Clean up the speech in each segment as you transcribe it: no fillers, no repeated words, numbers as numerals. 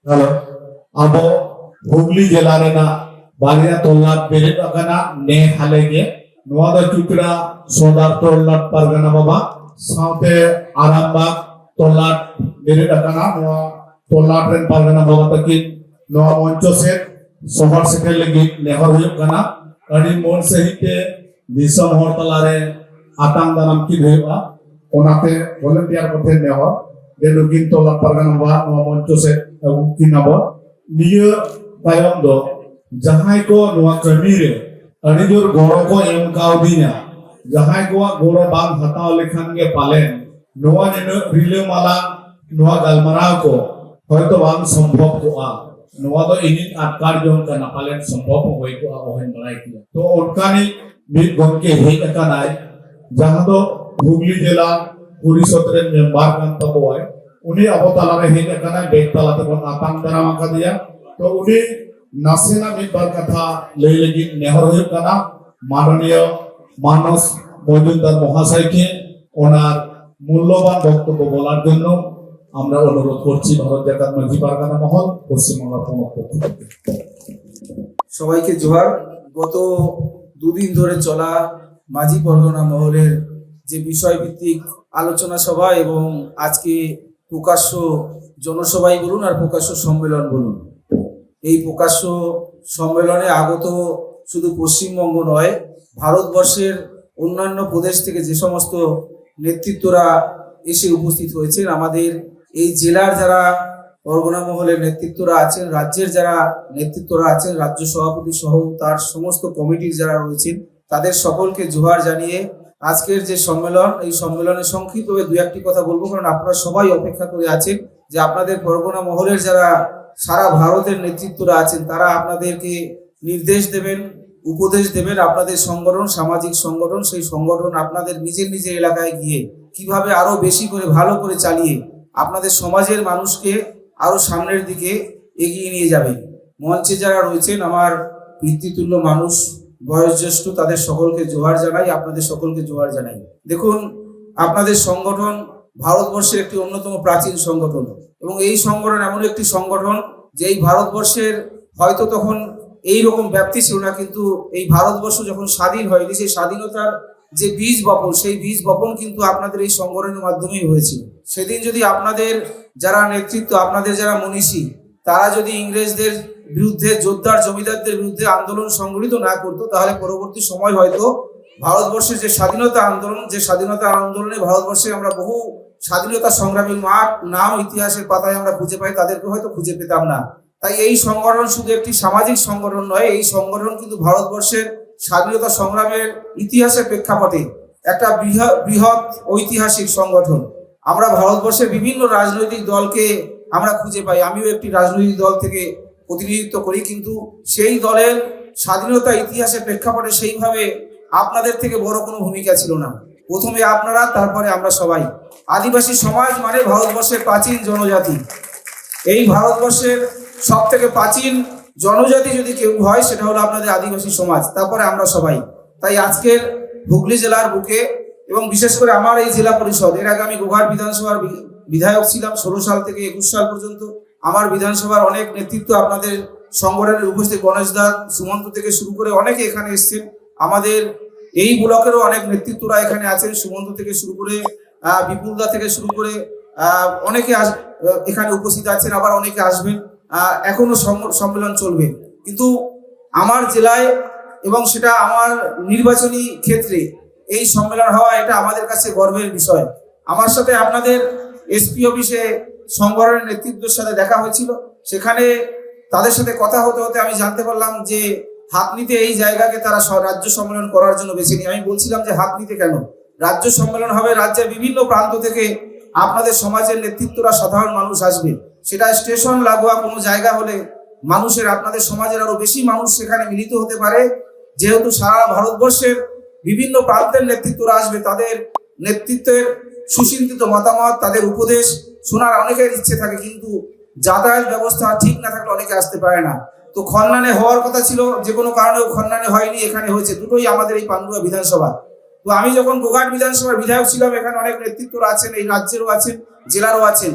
Halo, abo Hooghly Jela Baria Tolat Berit Akana Ne Halege, Noada Chukra Sodar Tolat Pargana Baba, Saute Aramba Tolat Berit Akana, Noa Tolat and Pargana Baba Takin, Noa Moncho set, Sohar Sekelegi, Nehor Kana, Adi Mon Sehite, Disam Hortalare, Atandanam Kideva, Onate, volunteer Poten Nehor. Delugin Tolat Pargana Baba, Noa Moncho set. Kinabo, Nia Tayondo, Jahaiko Noa Kamire, Anidur Goroko M. Kaudina, Jahaiko Goro Bang Hatao Lekange Palen, Noa Rile Mala, Noa Galmarako, Hoito Bang Sombokoa, Noa the Inin at Cardion Canapalen Somboko Waiko Ohen Malaiki. To Orkani, Mid Gonke Hikakanai, Jahado, Hooghly Jela, Purisotren Membarkan Taboy. उन्हें अवताला में ही करना है बेकताला तो बहुत आतंक दरामा कर दिया तो उन्हें नासेना में बार कथा ले लेगी नेहरू करना माननीय मानस मजुमदार महाशय के ओनार मूल्यवान বক্তব্য বলার জন্য আমরা অনুরোধ করছি ভারত জাকাত মাঝি পারগানা মহল পশ্চিমবঙ্গ প্রমুখ সবাইকে জোহার। গত দুদিন ধরে চলা মাঝি পরগনা মহলের যে বিষয়ভিত্তিক আলোচনা সভা এবং আজকে প্রকাশ্য জনসভাই বলুন আর প্রকাশ্য সম্মেলন বলুন, এই প্রকাশ্য সম্মেলনে আগত শুধু পশ্চিমবঙ্গ নয়, ভারতবর্ষের অন্যান্য প্রদেশ থেকে যে সমস্ত নেতৃত্বরা এসে উপস্থিত হয়েছেন, আমাদের এই জেলার যারা পরগনা মহলের নেতৃত্বরা আছেন, রাজ্যের যারা নেতৃত্বরা আছেন, রাজ্য সভাপতি সহ তার সমস্ত কমিটির যারা রয়েছেন, তাদের সকলকে জোহার জানিয়ে আজকের যে সম্মেলন, এই সম্মেলনে সংক্ষিপ্তভাবে দু একটি কথা বলবো, কারণ আপনারা সবাই অপেক্ষা করে আছেন যে আপনাদের পরগনা মহলের যারা সারা ভারতের নেতৃত্বরা আছেন তারা আপনাদেরকে নির্দেশ দেবেন, উপদেশ দেবেন। আপনাদের সংগঠন, সামাজিক সংগঠন, সেই সংগঠন আপনাদের নিজের নিজের এলাকায় গিয়ে কিভাবে আরো বেশি করে ভালো করে চালিয়ে আপনাদের সমাজের মানুষকে আরো সামনের দিকে এগিয়ে নিয়ে যাবেন। মঞ্চে যারা রয়েছেন আমার পিতৃতুল্য মানুষ, বয়োজ্যেষ্ঠ, তাদের সকলকে জোহার জানাই, আপনাদের সকলকে জোহার জানাই। দেখুন, আপনাদের সংগঠন ভারতবর্ষের একটি অন্যতম প্রাচীন সংগঠন এবং এই সংগঠন এমন একটি সংগঠন যে এই ভারতবর্ষের হয়তো তখন এই রকম ব্যাপ্তি ছিল না, কিন্তু এই ভারতবর্ষ যখন স্বাধীন হয়নি, সেই স্বাধীনতার যে বীজ বপন, সেই বীজ বপন কিন্তু আপনাদের এই সংগঠনের মাধ্যমেই হয়েছিল। সেদিন যদি আপনাদের যারা নেতৃত্ব, আপনাদের যারা মনীষী, তারা যদি ইংরেজদের বিরুদ্ধে, যোদ্ধার জমিদারদের বিরুদ্ধে আন্দোলন সংগঠিত না করতো, তাহলে পরবর্তী সময় হয়তো ভারতবর্ষের যে স্বাধীনতা আন্দোলন, যে স্বাধীনতা আন্দোলনে ভারতবর্ষে আমরা বহু স্বাধীনতা সংগ্রামীর নাম ইতিহাসের পাতায় আমরা খুঁজে পাই, তাদেরকে হয়তো খুঁজে পেতাম না। তাই এই সংগঠন শুধু একটি সামাজিক সংগঠন নয়, এই সংগঠন কিন্তু ভারতবর্ষের স্বাধীনতা সংগ্রামের ইতিহাসের প্রেক্ষাপটে একটা বৃহৎ ঐতিহাসিক সংগঠন। আমরা ভারতবর্ষের বিভিন্ন রাজনৈতিক দলকে আমরা খুঁজে পাই, আমিও একটি রাজনৈতিক দল থেকে প্রতিনিধিত্ব করি, কিন্তু সেই দলের স্বাধীনতা ইতিহাসের প্রেক্ষাপটে সেইভাবে আপনাদের থেকে বড় কোনো ভূমিকা ছিল না। প্রথমে আপনারা, তারপরে আমরা সবাই। আদিবাসী সমাজ মানে ভারতবর্ষের প্রাচীন জনজাতি। এই ভারতবর্ষের সব থেকে প্রাচীন জনজাতি যদি কেউ হয় সেটা হলো আপনাদের আদিবাসী সমাজ, তারপরে আমরা সবাই। তাই আজকের হুগলি জেলার বুকে এবং বিশেষ করে আমার এই জেলা পরিষদ, এর আগে আমি গোঘাট বিধানসভার বিধায়ক ছিলাম 16 সাল থেকে 21 সাল পর্যন্ত। আমার বিধানসভার অনেক নেতৃত্ব আপনাদের সংগঠনের উপস্থিত, গণেশ দা, সুমন্ত থেকে শুরু করে অনেকে এখানে এসছেন। আমাদের এই ব্লকেরও অনেক নেতৃত্বরা এখানে আছেন, সুমন্ত থেকে শুরু করে বিপুলদা থেকে শুরু করে অনেকে এখানে উপস্থিত আছেন, আবার অনেকে আসবেন। এখনো সম্মেলন চলবে, কিন্তু আমার জেলায় এবং সেটা আমার নির্বাচনী ক্ষেত্রে এই সম্মেলন হওয়া, এটা আমাদের কাছে গর্বের বিষয়। আমার সাথে আপনাদের এসপি অফিসে সংগঠনের নেতৃত্বের সাথে দেখা হয়েছিল, সেখানে তাদের সাথে কথা হতে হতে আমি জানতে পারলাম যে হাতনিতে এই জায়গাকে তারা রাজ্য সম্মেলন করার জন্য বেছে নিয়ে। আমি বলছিলাম যে হাতনিতে কেন, রাজ্য সম্মেলন হবে, রাজ্যের বিভিন্ন প্রান্ত থেকে আপনাদের সমাজের নেতৃত্বরা, সাধারণ মানুষ আসবে। সেটা স্টেশন লাগোয়া কোনো জায়গা হলে মানুষের, আপনাদের সমাজের আরো বেশি মানুষ সেখানে মিলিত হতে পারে। যেহেতু সারা ভারতবর্ষের বিভিন্ন প্রান্তের নেতৃত্বরা আসবে, তাদের নেতৃত্বের সুচিন্তিত মতামত, তাদের উপদেশ শোনার অনেকের ইচ্ছে থাকে, কিন্তু যাতায়াত ব্যবস্থা ঠিক না থাকলে অনেকে আসতে পারে না। তো খন্নানে হওয়ার কথা ছিল, যে কোনো কারণেও খন্নানে হয়নি, এখানে হয়েছে। দুটোই আমাদের এই পান্ডুয়া বিধানসভা। তো আমি যখন গোঘাট বিধানসভার বিধায়ক ছিলাম, এখানে অনেক নেতৃত্বরা আছেন, এই রাজ্যেরও আছেন, জেলারও আছেন।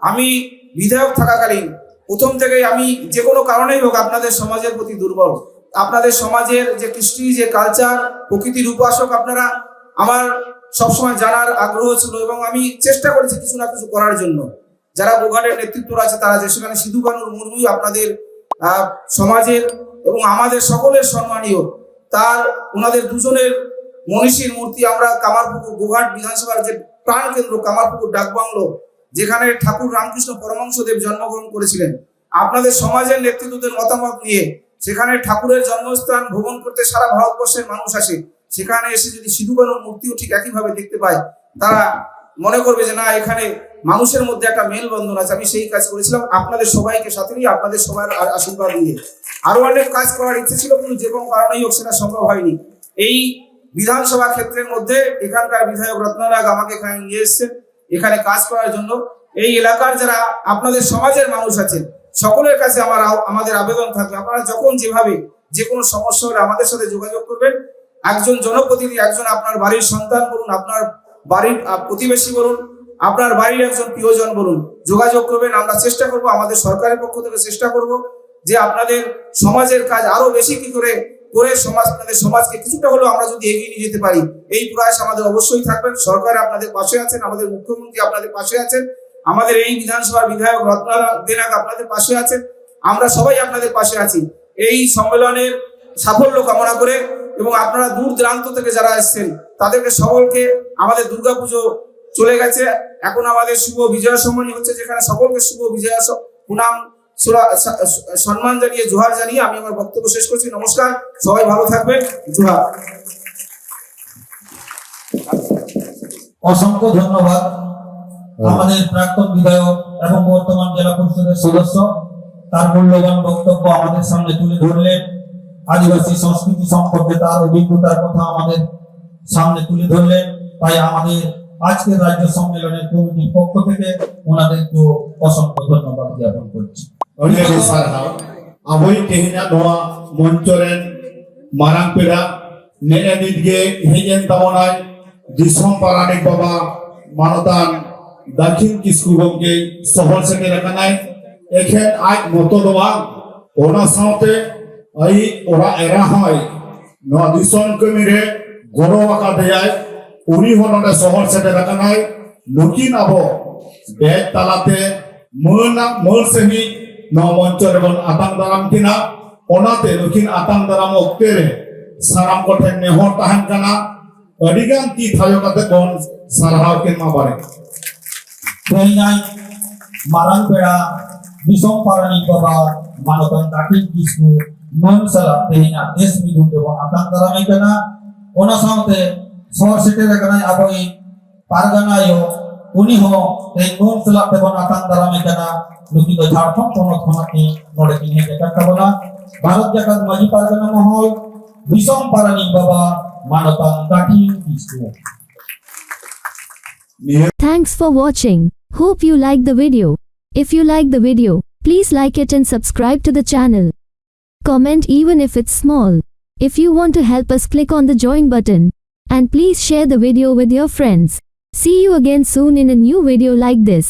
আমি বিধায়ক থাকাকালীন প্রথম থেকেই আমি যে কোনো কারণেই হোক আপনাদের সমাজের প্রতি দুর্বল। আপনাদের সমাজের যে কৃষ্টি, যে কালচার, প্রকৃতির উপাসক আপনারা, আমার সবসময় জানার আগ্রহ ছিল এবং আমি চেষ্টা করেছি কিছু না কিছু করার জন্য। যারা গোঘাটের নেতৃত্ব আছে তারা, যে সেখানে সিধু কানুর মুর্মু আপনাদের সমাজের এবং আমাদের সকলের সম্মানীয়, তার ওনাদের দুজনের মনীষীর মূর্তি আমরা কামারপুকুর গোঘাট বিধানসভার যে প্রাণ কেন্দ্র কামারপুকুর ডাকবাংলো, যেখানে ঠাকুর রামকৃষ্ণ পরমহংসদেব জন্মগ্রহণ করেছিলেন, আপনাদের সমাজের নেতৃত্বদের মতামত নিয়ে সেখানে ঠাকুরের জন্মস্থান ভ্রমণ করতে সারা ভারতবর্ষের মানুষ আসে। সেখানে এসে যদি সিধু কানুর মূর্তিও ঠিক একইভাবে দেখতে পায়, তারা মনে করবে যে না, এখানে মানুষের মধ্যে একটা মেলবন্ধন আছে। আমি সেই কাজ করেছিলাম আপনাদের সবাইকে সাথে নিয়ে, আপনাদের সবার আশীর্বাদ নিয়ে। আরো অনেক কাজ করার ইচ্ছে ছিল, কিন্তু যে কোনো কারণেই হোক সেটা সম্ভব হয়নি। এই বিধানসভা ক্ষেত্রের মধ্যে এখানকার বিধায়ক রত্ননাগ আমাকে এখানে নিয়ে এসেছেন এখানে কাজ করার জন্য। এই এলাকার যারা আপনাদের সমাজের মানুষ আছেন, সকলের কাছে আমাদের আবেদন থাকবে, আপনারা যখন যেভাবে যে কোনো সমস্যা হলে আমাদের সাথে যোগাযোগ করবেন। একজন জনপ্রতিনিধি, একজন আপনার বাড়ির সন্তান বলুন, আপনার বাড়ির প্রতিবেশী বলুন, আপনার বাড়ির একজন প্রিয়জন বলুন, যোগাযোগ করবেন। আমরা চেষ্টা করব, আমাদের সরকারের পক্ষ থেকে চেষ্টা করব যে আপনাদের সমাজের কাজ আরো বেশি কি করে আপনাদের সমাজকে কিছুটা হলেও আমরা যদি এগিয়ে নিয়ে যেতে পারি, এই প্রয়াস আমাদের অবশ্যই থাকবেন। সরকার আপনাদের পাশে আছেন, আমাদের মুখ্যমন্ত্রী আপনাদের পাশে আছেন, আমাদের এই বিধানসভার বিধায়ক রত্ননাগ আপনাদের পাশে আছেন, আমরা সবাই আপনাদের পাশে আছি। এই সম্মেলনের সাফল্য কামনা করে এবং আপনারা দূর দূরান্ত থেকে যারা এসেছেন তাদেরকে সকলকে, আমাদের দুর্গাপুজো চলে গেছে, এখন আমাদের শুভ বিজয়া সম্মানী হচ্ছে, যেখানে সকলকে শুভ বিজয়া প্রণাম সম্মান জানিয়ে, জোহার জানিয়ে আমি আমার বক্তব্য শেষ করছি। নমস্কার, সবাই ভালো থাকবেন, জোহার। অসংখ্য ধন্যবাদ আমাদের প্রাক্তন বিধায়ক এবং বর্তমান জেলা পরিষদের সদস্য, তার মূল্যবান বক্তব্য আমাদের সামনে তুলে ধরলেন। আদিবাসী সংস্কৃতি সম্পর্কে তার অভিজ্ঞতার কথা আমাদের সামনে তুলে ধরলেন। তাই আমাদের আজকের রাজ্য সম্মেলনের কমিটির পক্ষ থেকে ওনাদেরকে অসংখ্য ধন্যবাদ জ্ঞাপন করছি। Aboy tehina doa moncoren marang peda nene nidge hejen tamonai disom paranik baba manotan dakhin kisku gomke sohor sete rakanai ekhen aj moto doa ona saute ai ora era hoy no disom kemire goro akadeyai uni honone sohor sete rakanai nukin abo bed talate meur sehi no monchor bon atang daram kina onate nukin atang daram oktere saram kothen nehor tahan kana adigan ti thayo kate bon sarhaw kin ma bare Tehinai marang peda disom paranik baba manotan dakhin kisku non sala tehina des midunde bon atang daram kana ona saute sor sete rakanai aboi pargana yo uni ho ei non sala te bon atang daram kana লুকিত Jharkhand পনতখনাকে নড়ে কিনে জাকাত বলা ভারত জাকাত মাঝি পারগানা মহল বিষম পারানি বাবা মানতান কাঠি কিছু। Thanks for watching. Hope you like the video. If you like the video, please like it and subscribe to the channel. Comment even if it's small. If you want to help us, click on the join button. And please share the video with your friends. See you again soon in a new video like this.